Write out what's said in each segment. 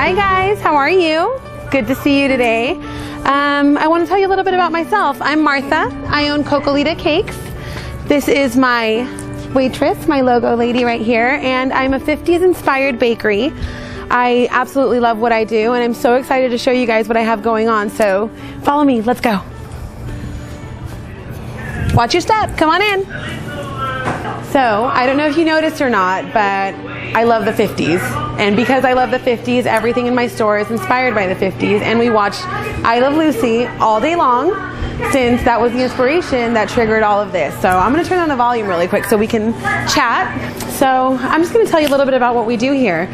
Hi guys, how are you? Good to see you today. I want to tell you a little bit about myself. I'm Martha. I own Kokolita Cakes. This is my waitress, my logo lady right here, and I'm a 50s inspired bakery. I absolutely love what I do, and I'm so excited to show you guys what I have going on. So follow me, let's go. Watch your step, come on in. So I don't know if you noticed or not, but I love the 50s. And because I love the 50s, everything in my store is inspired by the 50s. And we watched I Love Lucy all day long, since that was the inspiration that triggered all of this. So I'm going to turn on the volume really quick so we can chat. So I'm just going to tell you a little bit about what we do here.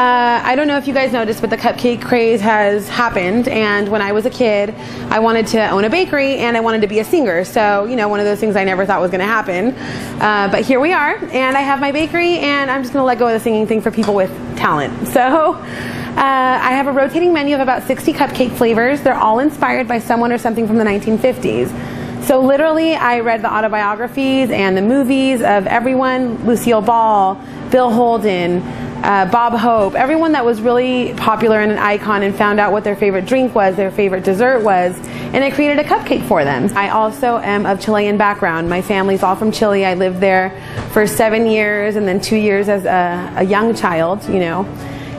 I don't know if you guys noticed, but the cupcake craze has happened. And when I was a kid, I wanted to own a bakery and I wanted to be a singer. So, you know, one of those things I never thought was going to happen. But here we are, and I have my bakery, and I'm just going to let go of the singing thing for people with talent. So I have a rotating menu of about 60 cupcake flavors. They're all inspired by someone or something from the 1950s. So literally, I read the autobiographies and the movies of everyone: Lucille Ball, Bill Holden, Bob Hope, everyone that was really popular and an icon, and found out what their favorite drink was, their favorite dessert was, and I created a cupcake for them. I also am of Chilean background. My family's all from Chile. I lived there for 7 years and then 2 years as a young child, you know.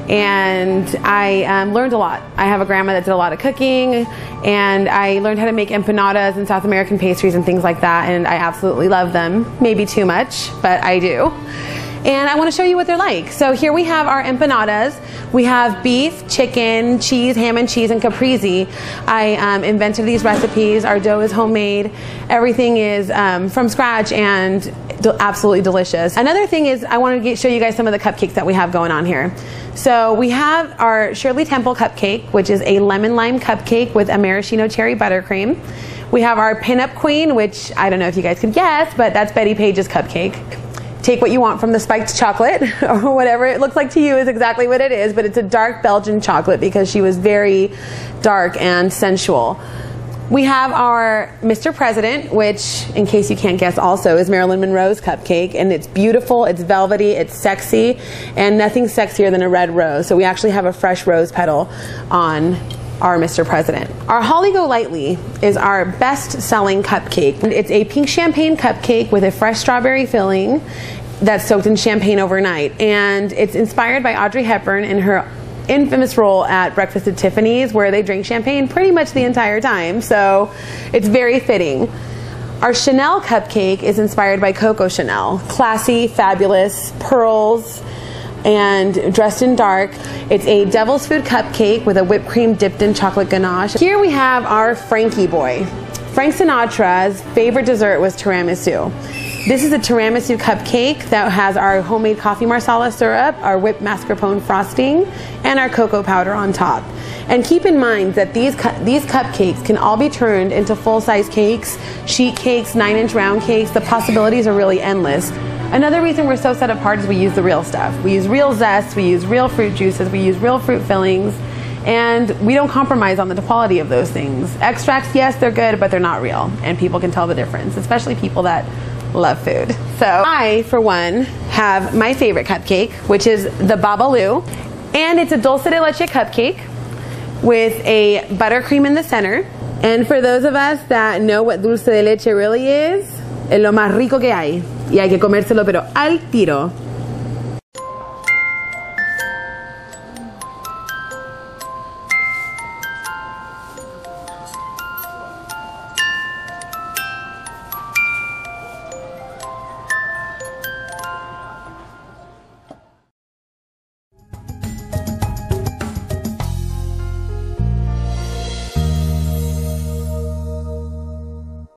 And I learned a lot. I have a grandma that did a lot of cooking, and I learned how to make empanadas and South American pastries and things like that, and I absolutely love them. Maybe too much, but I do. And I want to show you what they're like. So here we have our empanadas. We have beef, chicken, cheese, ham and cheese, and caprese. I invented these recipes. Our dough is homemade. Everything is from scratch and absolutely delicious. Another thing is I want to show you guys some of the cupcakes that we have going on here. So we have our Shirley Temple cupcake, which is a lemon lime cupcake with a maraschino cherry buttercream. We have our Pinup Queen, which I don't know if you guys could guess, but that's Betty Page's cupcake. Take what you want from the spiked chocolate, or whatever it looks like to you is exactly what it is, but it's a dark Belgian chocolate because she was very dark and sensual. We have our Mr. President, which, in case you can't guess, also is Marilyn Monroe's cupcake, and it's beautiful, it's velvety, it's sexy, and nothing sexier than a red rose. So we actually have a fresh rose petal on our Mr. President. Our Holly Go Lightly is our best-selling cupcake. It's a pink champagne cupcake with a fresh strawberry filling that's soaked in champagne overnight. And it's inspired by Audrey Hepburn in her infamous role at Breakfast at Tiffany's, where they drink champagne pretty much the entire time. So it's very fitting. Our Chanel cupcake is inspired by Coco Chanel. Classy, fabulous, pearls, and dressed in dark. It's a devil's food cupcake with a whipped cream dipped in chocolate ganache. Here we have our Frankie boy. Frank Sinatra's favorite dessert was tiramisu. This is a tiramisu cupcake that has our homemade coffee marsala syrup, our whipped mascarpone frosting, and our cocoa powder on top. And keep in mind that these cupcakes can all be turned into full-size cakes, sheet cakes, 9-inch round cakes. The possibilities are really endless. Another reason we're so set apart is we use the real stuff. We use real zest, we use real fruit juices, we use real fruit fillings, and we don't compromise on the quality of those things. Extracts, yes, they're good, but they're not real, and people can tell the difference, especially people that love food. So I, for one, have my favorite cupcake, which is the Babalu, and it's a dulce de leche cupcake with a buttercream in the center. And for those of us that know what dulce de leche really is lo más rico que hay. Y hay que comérselo pero al tiro.